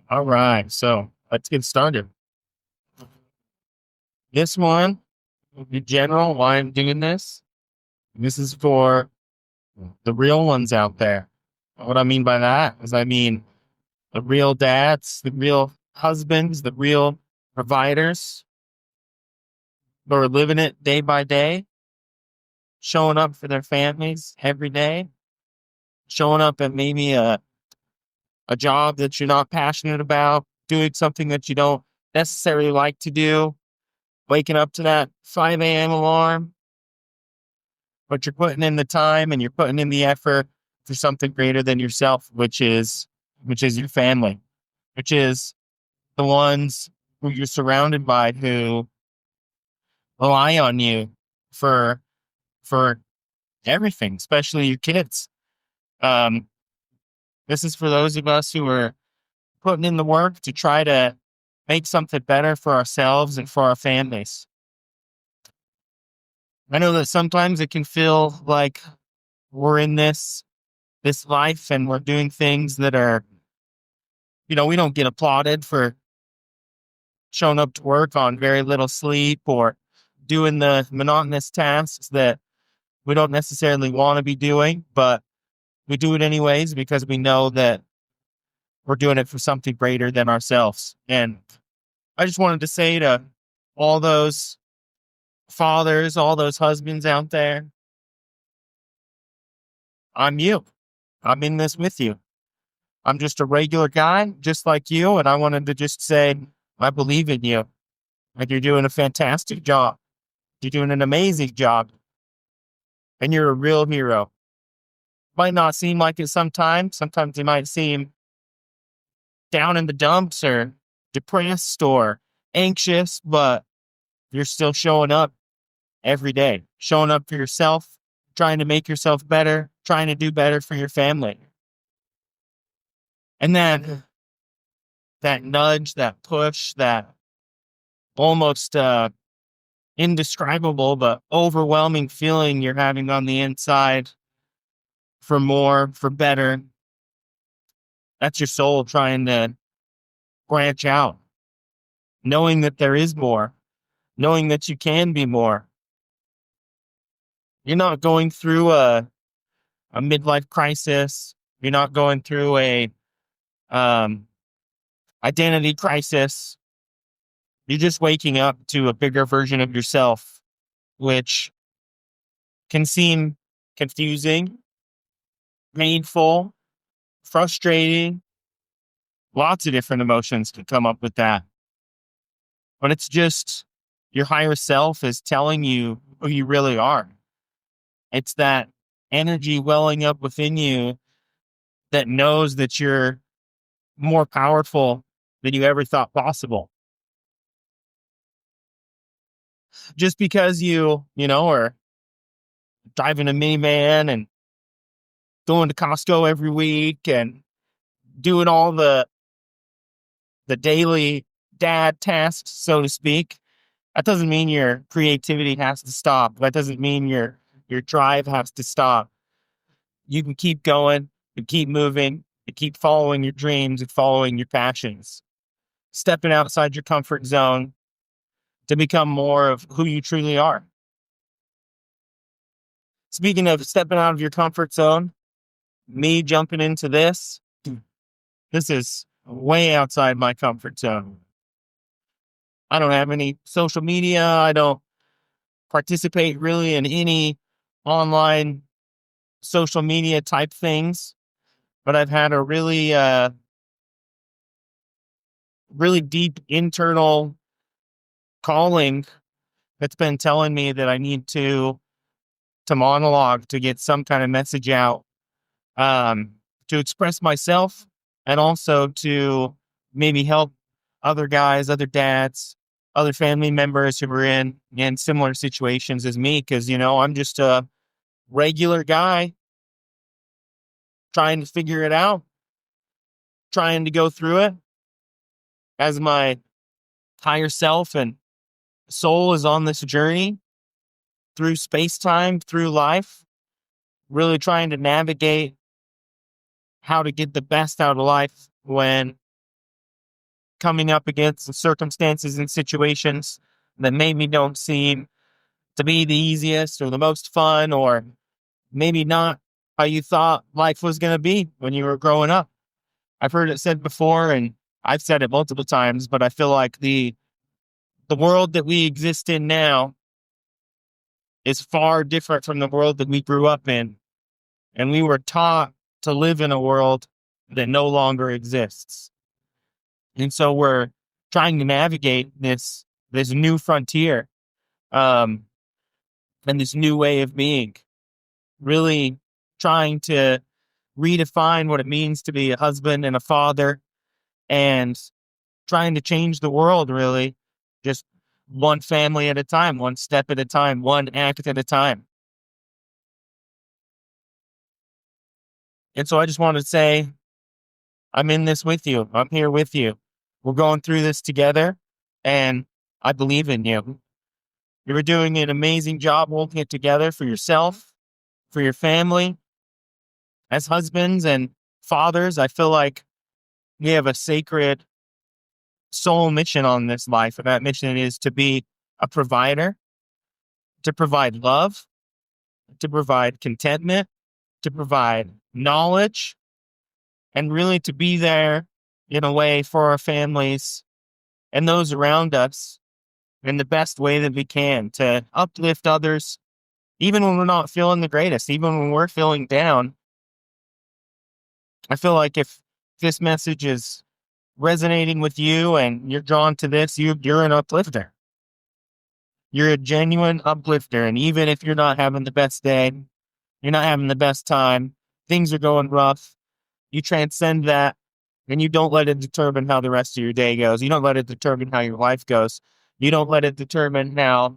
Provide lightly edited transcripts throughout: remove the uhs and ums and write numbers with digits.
All right, so let's get started. This one, in general, why I'm doing this is for the real ones out there. What I mean by that is, I mean the real dads, the real husbands, the real providers who are living it day by day, showing up for their families every day, showing up at maybe a job that you're not passionate about, doing something that you don't necessarily like to do, waking up to that 5 a.m. alarm, but you're putting in the time and you're putting in the effort for something greater than yourself, which is your family, which is the ones who you're surrounded by who rely on you for for everything, especially your kids. Um, this is for those of us who are putting in the work to try to make something better for ourselves and for our families. I know that sometimes it can feel like we're in this life and we're doing things that are, we don't get applauded for showing up to work on very little sleep or doing the monotonous tasks that we don't necessarily want to be doing, but we do it anyways because we know that we're doing it for something greater than ourselves. And I just wanted to say to all those fathers, all those husbands out there, I'm you. I'm in this with you. I'm just a regular guy, just like you. And I wanted to just say, I believe in you. Like, you're doing a fantastic job. You're doing an amazing job. And you're a real hero. Might not seem like it sometimes. Sometimes you might seem down in the dumps or depressed or anxious, but you're still showing up every day, showing up for yourself, trying to make yourself better, trying to do better for your family. And that nudge, that push, that almost indescribable but overwhelming feeling you're having on the inside for more, for better, that's your soul trying to branch out, knowing that there is more, knowing that you can be more. You're not going through a midlife crisis. You're not going through a um, identity crisis. You're just waking up to a bigger version of yourself, which can seem confusing, painful, frustrating. Lots of different emotions can come up with that. But it's just your higher self is telling you who you really are. It's that energy welling up within you that knows that you're more powerful than you ever thought possible. Just because you are driving a minivan and going to Costco every week and doing all the daily dad tasks, so to speak, that doesn't mean your creativity has to stop. That doesn't mean your drive has to stop. You can keep going and keep moving and keep following your dreams and following your passions, stepping outside your comfort zone to become more of who you truly are. Speaking of stepping out of your comfort zone, me jumping into this is way outside my comfort zone. I don't have any social media. I don't participate really in any online social media type things, but I've had a really deep internal calling that's been telling me that I need to monologue, to get some kind of message out, um, to express myself, and also to maybe help other guys, other dads, other family members who are in similar situations as me. Because I'm just a regular guy trying to figure it out, trying to go through it as my higher self and soul is on this journey through space time, through life, really trying to navigate how to get the best out of life when coming up against the circumstances and situations that maybe don't seem to be the easiest or the most fun, or maybe not how you thought life was going to be when you were growing up. I've heard it said before, and I've said it multiple times, but I feel like the world that we exist in now is far different from the world that we grew up in. And we were taught to live in a world that no longer exists. And so we're trying to navigate this new frontier, um, and this new way of being, really trying to redefine what it means to be a husband and a father, and trying to change the world, really, just one family at a time, one step at a time, one act at a time. And so I just want to say, I'm in this with you. I'm here with you. We're going through this together, and I believe in you. You're doing an amazing job holding it together for yourself, for your family. As husbands and fathers, I feel like we have a sacred soul mission on this life. And that mission is to be a provider, to provide love, to provide contentment, to provide knowledge, and really to be there in a way for our families and those around us in the best way that we can, to uplift others, even when we're not feeling the greatest, even when we're feeling down. I feel like if this message is resonating with you and you're drawn to this, you're an uplifter. You're a genuine uplifter. And even if you're not having the best day, you're not having the best time, things are going rough, you transcend that, and you don't let it determine how the rest of your day goes. You don't let it determine how your life goes. You don't let it determine how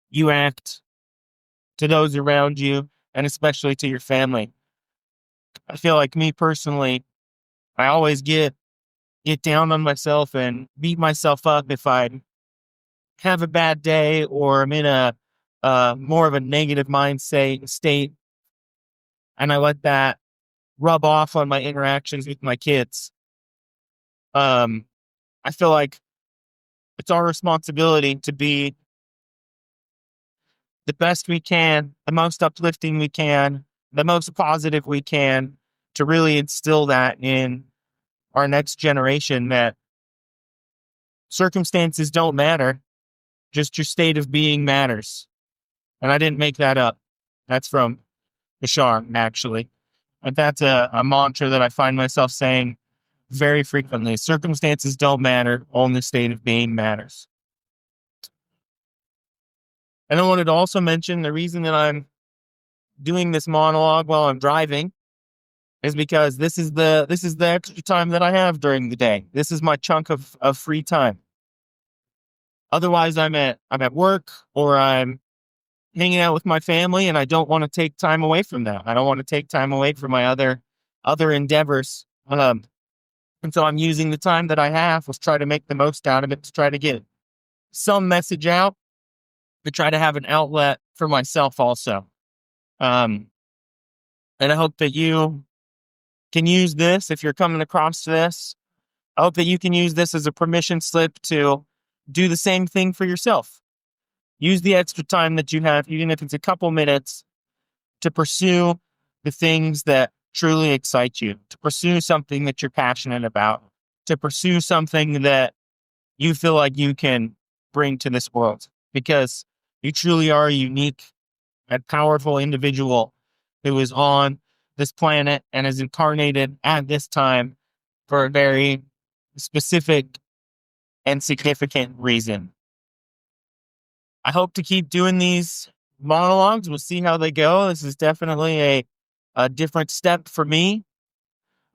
you act to those around you, and especially to your family. I feel like, me personally, I always get down on myself and beat myself up if I have a bad day, or I'm in a more of a negative mindset state, and I let that rub off on my interactions with my kids. I feel like it's our responsibility to be the best we can, the most uplifting we can, the most positive we can, to really instill that in our next generation, that circumstances don't matter, just your state of being matters. And I didn't make that up. That's from Bashar, actually. But that's a mantra that I find myself saying very frequently. Circumstances don't matter, only state of being matters. And I wanted to also mention, the reason that I'm doing this monologue while I'm driving is because this is the extra time that I have during the day. This is my chunk of free time. Otherwise, I'm at work, or I'm hanging out with my family, and I don't want to take time away from that. I don't want to take time away from my other endeavors. And so I'm using the time that I have, let's try to make the most out of it, to try to get some message out, to try to have an outlet for myself also. And I hope that you can use this, if you're coming across this. I hope that you can use this as a permission slip to do the same thing for yourself. Use the extra time that you have, even if it's a couple minutes, to pursue the things that truly excite you, to pursue something that you're passionate about, to pursue something that you feel like you can bring to this world, because you truly are a unique and powerful individual who is on this planet and is incarnated at this time for a very specific and significant reason. I hope to keep doing these monologues. We'll see how they go. This is definitely a different step for me.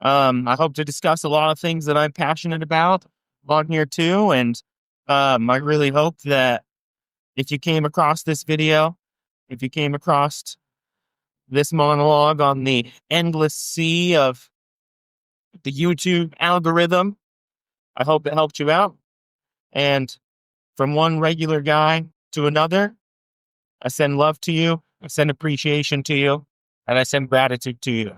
I hope to discuss a lot of things that I'm passionate about on here too. And I really hope that if you came across this video, if you came across this monologue on the endless sea of the YouTube algorithm, I hope it helped you out. And from one regular guy to another, I send love to you, I send appreciation to you, and I send gratitude to you.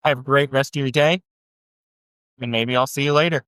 Have a great rest of your day. and maybe I'll see you later.